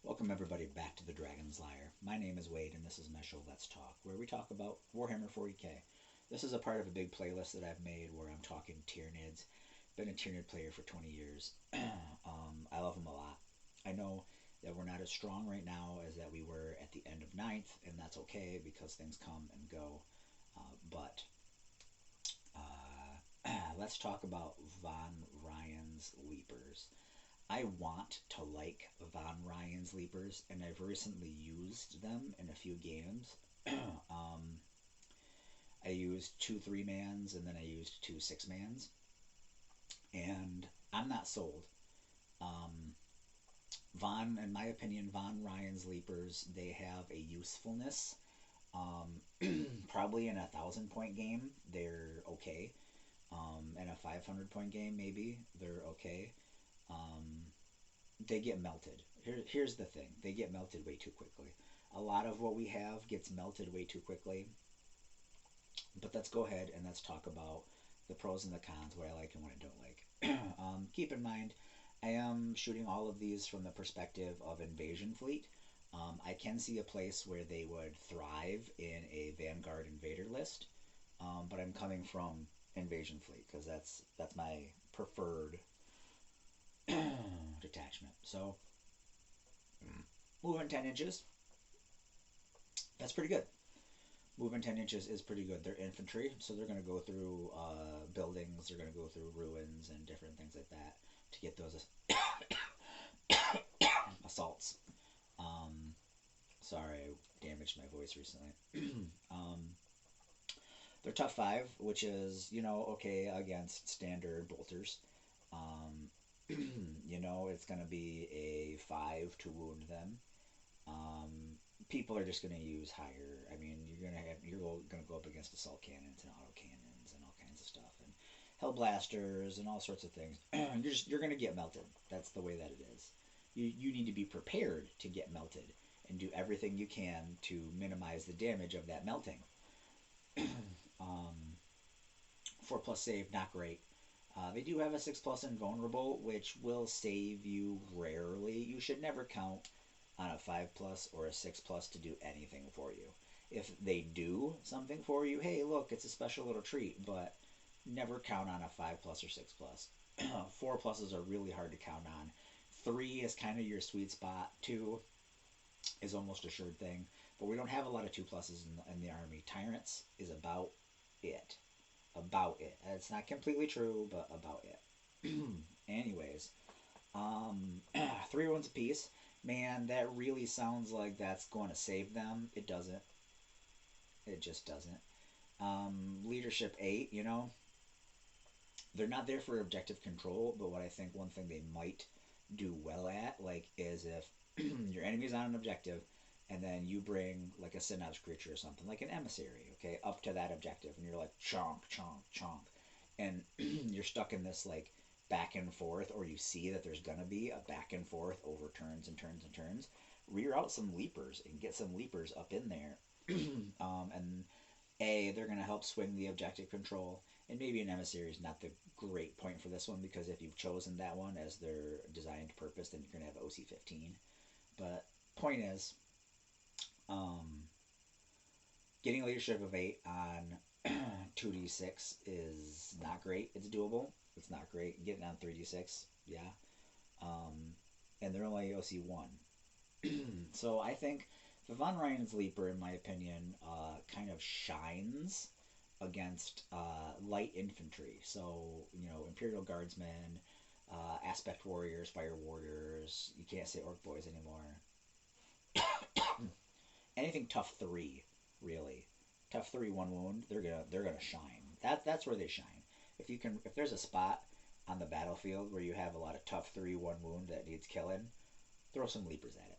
Welcome everybody back to the Dragon's Lair. My name is Wade and this is my show Let's Talk, where we talk about Warhammer 40k. This is a part of a big playlist that I've made where I'm talking Tyranids. Been a Tyranid player for 20 years. I love them a lot. I know that we're not as strong right now as that we were at the end of ninth, and that's okay because things come and go. But let's talk about Von Ryan's Leapers. I want to like Von Ryan's Leapers, and I've recently used them in a few games. I used two 3-mans and then I used two 6-mans, and I'm not sold. Um, in my opinion, Von Ryan's Leapers, they have a usefulness. Um, Probably in a 1,000 point game, they're okay. In a 500 point game, maybe they're okay. Um, they get melted. Here's the thing: they get melted way too quickly. A lot of what we have gets melted way too quickly. But let's go ahead and let's talk about the pros and the cons, what I like and what I don't like. Keep in mind, I am shooting all of these from the perspective of Invasion Fleet. I can see a place where they would thrive in a Vanguard Invader list, but I'm coming from Invasion Fleet because that's my preferred detachment. So moving 10 inches, that's pretty good. Moving 10 inches is pretty good. They're infantry, so they're going to go through buildings, they're going to go through ruins and different things like that to get those assaults. Um, Sorry, I damaged my voice recently. um, they're tough 5, which is, okay against standard bolters. Um, it's going to be a 5 to wound them. People are just going to use higher. I mean, you're going to go up against assault cannons and auto cannons and all kinds of stuff and hell blasters and all sorts of things. You're going to get melted. That's the way that it is. You need to be prepared to get melted and do everything you can to minimize the damage of that melting. um, 4+ save, not great. They do have a 6+ invulnerable, which will save you rarely. You should never count on a 5+ or a 6+ to do anything for you. If they do something for you, hey, look, it's a special little treat, but never count on a 5+ or 6+. 4+s are really hard to count on. 3 is kind of your sweet spot. 2 is almost a sure thing, but we don't have a lot of 2+s in the army. Tyrants is about it. About it. It's not completely true, but about it. Anyways, 3 wounds apiece. Man, that really sounds like that's going to save them. It doesn't. It just doesn't. Leadership 8, they're not there for objective control, but what I think one thing they might do well at, like, is if your enemy's on an objective, and then you bring like a synapse creature or something, like an emissary, okay, up to that objective, and you're like chonk, chonk, chonk, and you're stuck in this like back and forth, or you see that there's gonna be a back and forth over turns and turns and turns. Rear out some leapers and get some leapers up in there, and they're gonna help swing the objective control. And maybe an emissary is not the great point for this one because if you've chosen that one as their designed purpose, then you're gonna have OC 15. But point is, um, getting a leadership of 8 on 2d6 is not great. It's doable. It's not great. Getting on 3d6, yeah. Um, and they're only OC 1. So I think the Von Ryan's Leaper, in my opinion, kind of shines against light infantry. So, Imperial Guardsmen, Aspect Warriors, Fire Warriors. You can't say Orc Boys anymore. Anything tough 3, really. Tough 3, 1 wound. They're gonna shine. That's where they shine. If there's a spot on the battlefield where you have a lot of tough 3, 1 wound that needs killing, throw some leapers at it.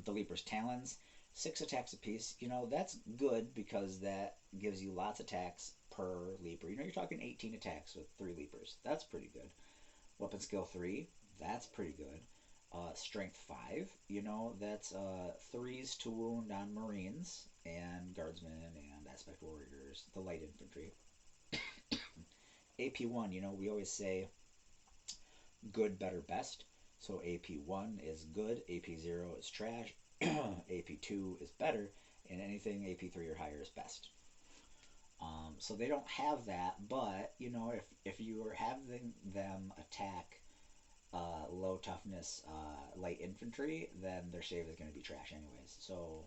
The leaper's talons, 6 attacks apiece. That's good because that gives you lots of attacks per leaper. You're talking 18 attacks with 3 leapers. That's pretty good. Weapon skill 3, that's pretty good. Strength 5, that's 3s to wound on Marines and Guardsmen and Aspect Warriors, the light infantry. AP1, we always say good, better, best. So AP1 is good, AP0 is trash, AP2 is better, and anything AP3 or higher is best. So they don't have that, but if you are having them attack low toughness light infantry, then their save is going to be trash anyways. So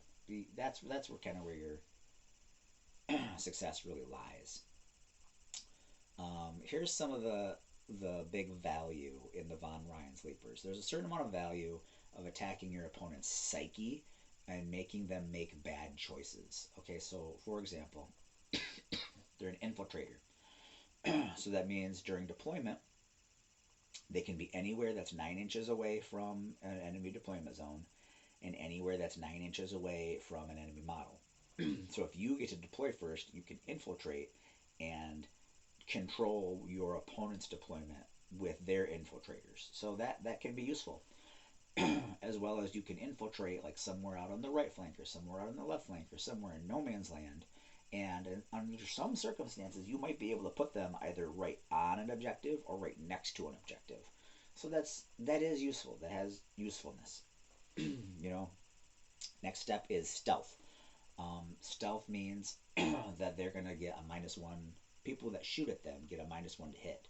that's where kind of where your success really lies. Here's some of the big value in the Von Ryan sleepers. There's a certain amount of value of attacking your opponent's psyche and making them make bad choices. Okay, so for example, they're an infiltrator. So that means during deployment, they can be anywhere that's 9 inches away from an enemy deployment zone and anywhere that's 9 inches away from an enemy model. So if you get to deploy first, you can infiltrate and control your opponent's deployment with their infiltrators. So that can be useful. As well as you can infiltrate like somewhere out on the right flank or somewhere out on the left flank or somewhere in no man's land. And under some circumstances, you might be able to put them either right on an objective or right next to an objective. So that is useful. That has usefulness. you know. Next step is stealth. Stealth means that they're gonna get a -1. People that shoot at them get a -1 to hit.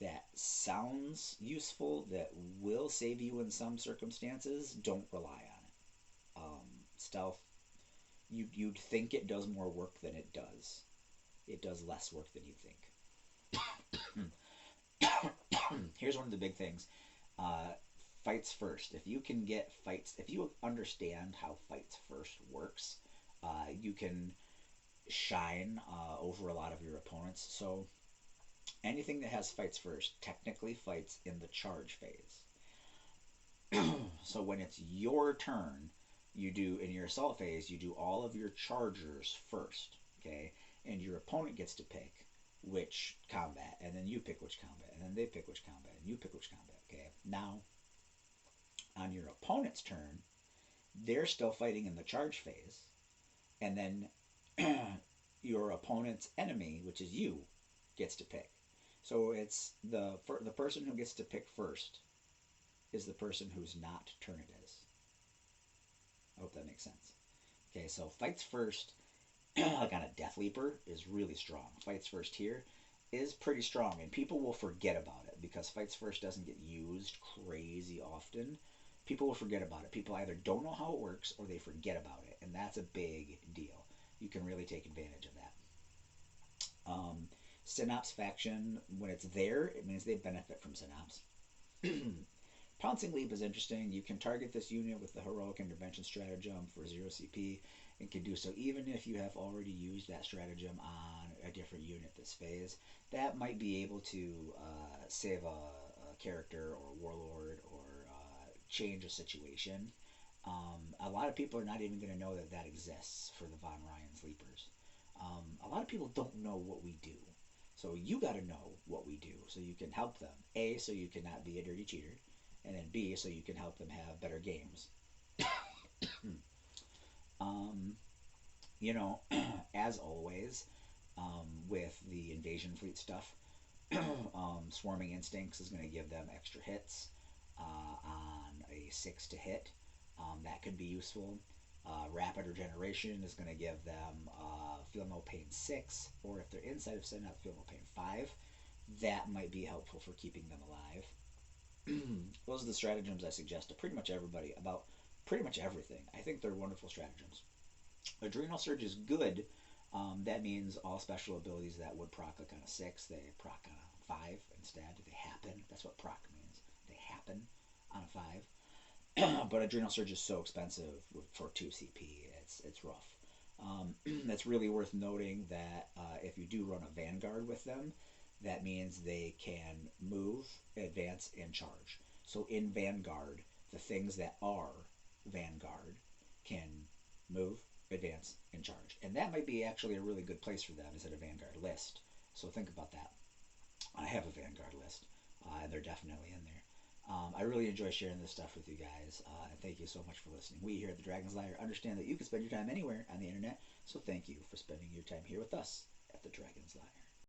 That sounds useful. That will save you in some circumstances. Don't rely on it. Stealth, you'd think it does more work than it does. It does less work than you think. Here's one of the big things. Fights first. If you can get fights, if you understand how fights first works, you can shine over a lot of your opponents. So anything that has fights first technically fights in the charge phase. So when it's your turn, you do in your assault phase, you do all of your chargers first, okay? And your opponent gets to pick which combat, and then you pick which combat, and then they pick which combat, and you pick which combat, okay? Now, on your opponent's turn, they're still fighting in the charge phase, and then your opponent's enemy, which is you, gets to pick. So it's the person who gets to pick first is the person whose not turn it is. I hope that makes sense. Okay, so fights first, like on a Death Leaper, is really strong. Fights first here is pretty strong, and people will forget about it because fights first doesn't get used crazy often. People will forget about it. People either don't know how it works or they forget about it, and that's a big deal. You can really take advantage of that. Synops faction, when it's there, it means they benefit from Synops. Pouncing Leap is interesting. You can target this unit with the Heroic Intervention stratagem for 0 CP and can do so even if you have already used that stratagem on a different unit this phase. That might be able to save a character or a warlord or change a situation. A lot of people are not even going to know that that exists for the Von Ryan Sleepers. A lot of people don't know what we do. So you got to know what we do so you can help them. A, so you cannot be a dirty cheater. And then B, so you can help them have better games. you know, as always, with the invasion fleet stuff, swarming instincts is going to give them extra hits on a 6 to hit. That could be useful. Rapid regeneration is going to give them feel no pain 6, or if they're inside of Synapse, feel no pain 5. That might be helpful for keeping them alive. Those are the stratagems I suggest to pretty much everybody about pretty much everything. I think they're wonderful stratagems. Adrenal Surge is good. That means all special abilities that would proc like on a 6, they proc on a 5 instead. They happen. That's what proc means. They happen on a 5. But Adrenal Surge is so expensive for 2 CP. It's rough. It's really worth noting that if you do run a Vanguard with them, that means they can move, advance, and charge. So in Vanguard, the things that are Vanguard can move, advance, and charge. And that might be actually a really good place for them is at a Vanguard list. So think about that. I have a Vanguard list, and they're definitely in there. I really enjoy sharing this stuff with you guys, and thank you so much for listening. We here at the Dragon's Lair understand that you can spend your time anywhere on the internet, so thank you for spending your time here with us at the Dragon's Lair.